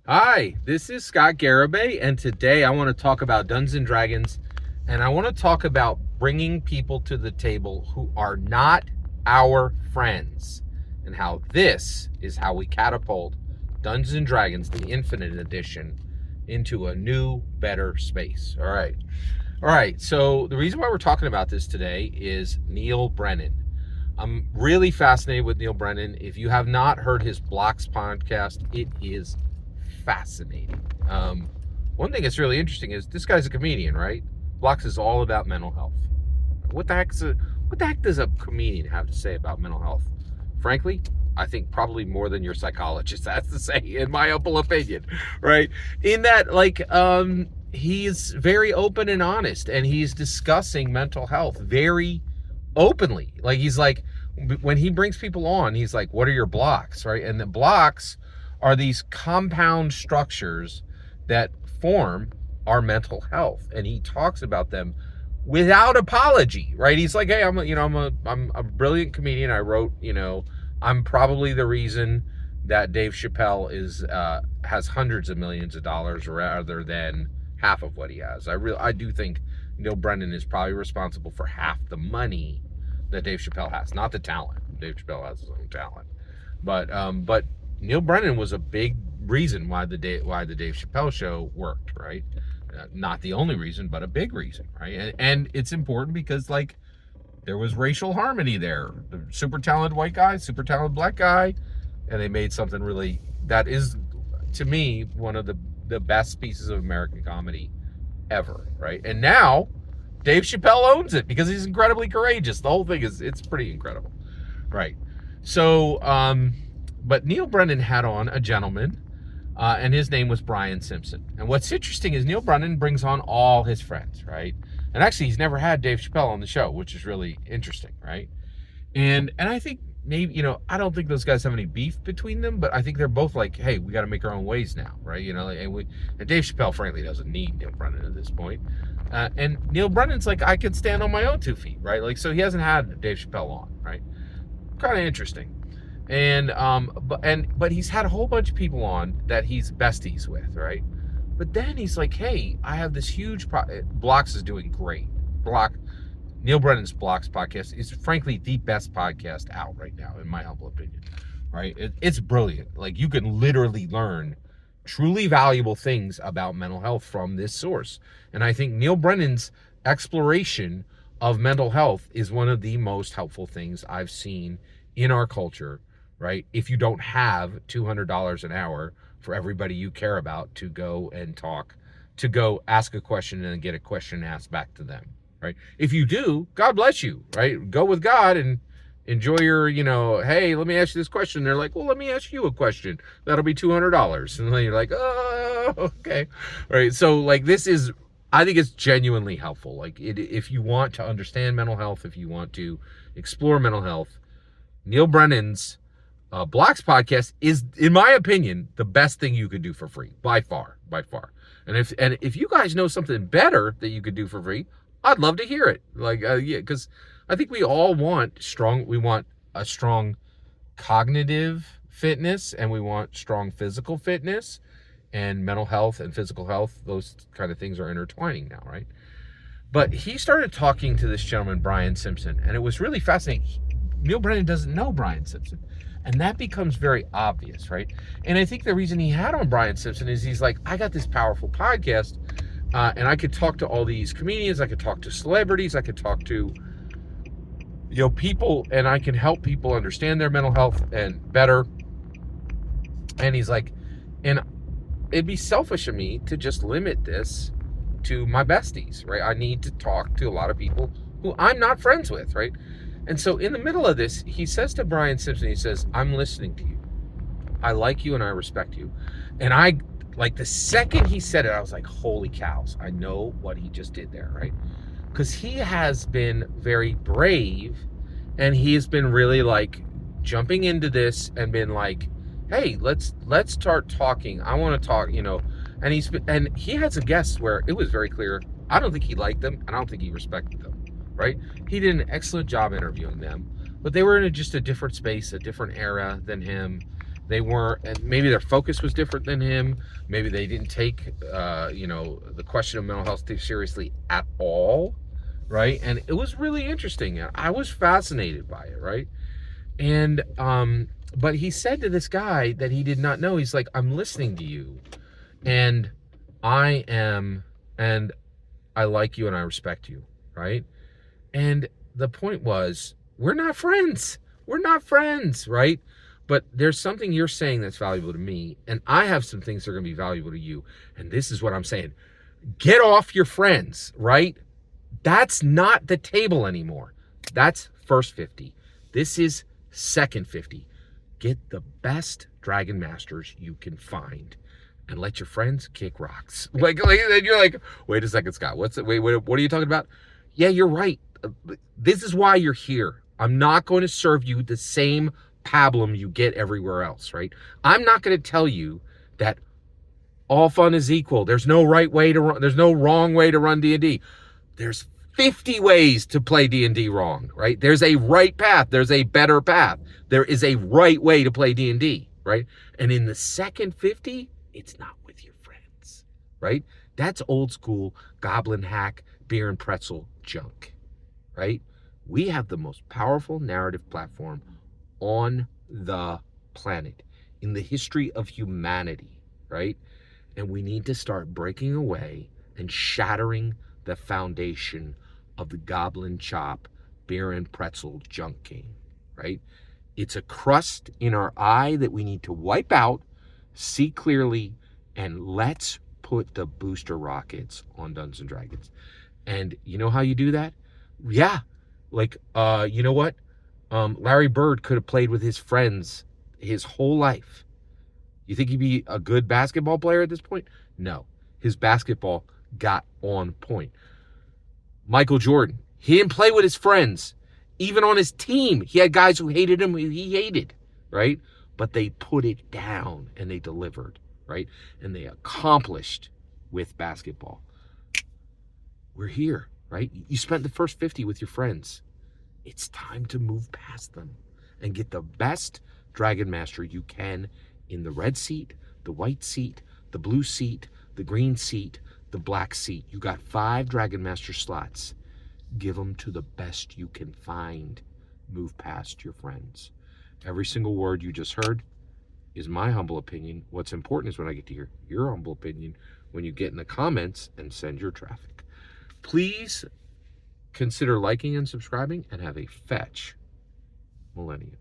Hi, this is Scott Garibay, and today I want to talk about Dungeons and Dragons, and I want to talk about bringing people to the table who are not our friends, and how this is how we catapult Dungeons and Dragons, the Infinite Edition, into a new, better space. All right. So the reason why we're talking about this today is Neil Brennan. I'm really fascinated with Neil Brennan. If you have not heard his Blocks podcast, it is fascinating. One thing that's really interesting is this guy's a comedian, right? Blocks is all about mental health. What the heck does a comedian have to say about mental health? Frankly, I think probably more than your psychologist has to say, in my humble opinion, right? In that, he's very open and honest, and he's discussing mental health very openly. When he brings people on, he's like, what are your blocks, right? And the blocks are these compound structures that form our mental health, and he talks about them without apology, right? He's like, hey, I'm a brilliant comedian. I wrote, I'm probably the reason that Dave Chappelle has hundreds of millions of dollars rather than half of what he has. I do think Neil Brennan is probably responsible for half the money that Dave Chappelle has, not the talent. Dave Chappelle has his own talent, but Neil Brennan was a big reason why the Dave Chappelle show worked, right? Not the only reason, but a big reason, right? And it's important because there was racial harmony there. The super talented white guy, super talented black guy, and they made something really that is, to me, one of the best pieces of American comedy ever, right? And now Dave Chappelle owns it because he's incredibly courageous. The whole thing it's pretty incredible, right? So, but Neil Brennan had on a gentleman, and his name was Brian Simpson. And what's interesting is Neil Brennan brings on all his friends, right? And actually, he's never had Dave Chappelle on the show, which is really interesting, right? And I think maybe, I don't think those guys have any beef between them, but I think they're both like, hey, we got to make our own ways now, right? And Dave Chappelle, frankly, doesn't need Neil Brennan at this point. And Neil Brennan's like, I can stand on my own 2 feet, right? So he hasn't had Dave Chappelle on, right? Kind of interesting. And but he's had a whole bunch of people on that he's besties with, right? But then he's like, hey, I have this huge Blocks is doing great. Neil Brennan's Blocks podcast is frankly the best podcast out right now, in my humble opinion, right? It's brilliant. You can literally learn truly valuable things about mental health from this source. And I think Neil Brennan's exploration of mental health is one of the most helpful things I've seen in our culture, right? If you don't have $200 an hour for everybody you care about to go and talk, to go ask a question and get a question asked back to them, right? If you do, God bless you, right? Go with God and enjoy your, hey, let me ask you this question. They're like, well, let me ask you a question. That'll be $200. And then you're like, oh, okay. Right. So I think it's genuinely helpful. If you want to understand mental health, if you want to explore mental health, Neil Brennan's Blocks podcast is, in my opinion, the best thing you could do for free, by far. And if you guys know something better that you could do for free, I'd love to hear it. Because I think we all want a strong cognitive fitness, and we want strong physical fitness, and mental health and physical health. Those kind of things are intertwining now, right? But he started talking to this gentleman, Brian Simpson, and it was really fascinating. Neil Brennan doesn't know Brian Simpson, and that becomes very obvious, right? And I think the reason he had on Brian Simpson is he's like, I got this powerful podcast, and I could talk to all these comedians, I could talk to celebrities, I could talk to people, and I can help people understand their mental health and better. And he's like, and it'd be selfish of me to just limit this to my besties, right? I need to talk to a lot of people who I'm not friends with, right? And so in the middle of this, he says to Brian Simpson, he says, I'm listening to you. I like you and I respect you. And the second he said it, I was like, holy cows, I know what he just did there, right? Because he has been very brave, and he has been really jumping into this and been like, hey, let's start talking. I want to talk, and he has a guest where it was very clear, I don't think he liked them, and I don't think he respected them, right? He did an excellent job interviewing them, but they were in just a different space, a different era than him. They weren't, and maybe their focus was different than him. Maybe they didn't take, the question of mental health seriously at all, right? And it was really interesting. I was fascinated by it, right? And but he said to this guy that he did not know, he's like, I'm listening to you, and I am, and I like you and I respect you, right? And the point was, we're not friends. We're not friends, right? But there's something you're saying that's valuable to me, and I have some things that are going to be valuable to you. And this is what I'm saying. Get off your friends, right? That's not the table anymore. That's first 50. This is second 50. Get the best Dragon Masters you can find and let your friends kick rocks. Like and you're like, wait a second, Scott. What are you talking about? Yeah, you're right. This is why you're here. I'm not going to serve you the same pablum you get everywhere else, right? I'm not going to tell you that all fun is equal. There's no right way to run. There's no wrong way to run D&D. There's 50 ways to play D&D wrong, right? There's a right path. There's a better path. There is a right way to play D&D, right? And in the second 50, it's not with your friends, right? That's old school goblin hack, beer and pretzel junk, right? We have the most powerful narrative platform on the planet in the history of humanity, right? And we need to start breaking away and shattering the foundation of the goblin chop, beer and pretzel junk game, right? It's a crust in our eye that we need to wipe out, see clearly, and let's put the booster rockets on Dungeons and Dragons. And you know how you do that? Yeah. Like, you know what? Larry Bird could have played with his friends his whole life. You think he'd be a good basketball player at this point? No. His basketball got on point. Michael Jordan, he didn't play with his friends. Even on his team, he had guys who hated him, he hated, right? But they put it down and they delivered, right? And they accomplished with basketball. We're here, right? You spent the first 50 with your friends. It's time to move past them and get the best Dragon Master you can in the red seat, the white seat, the blue seat, the green seat, the black seat. You got 5 Dragon Master slots. Give them to the best you can find. Move past your friends. Every single word you just heard is my humble opinion. What's important is when I get to hear your humble opinion when you get in the comments and send your traffic. Please consider liking and subscribing, and have a fetch millennium.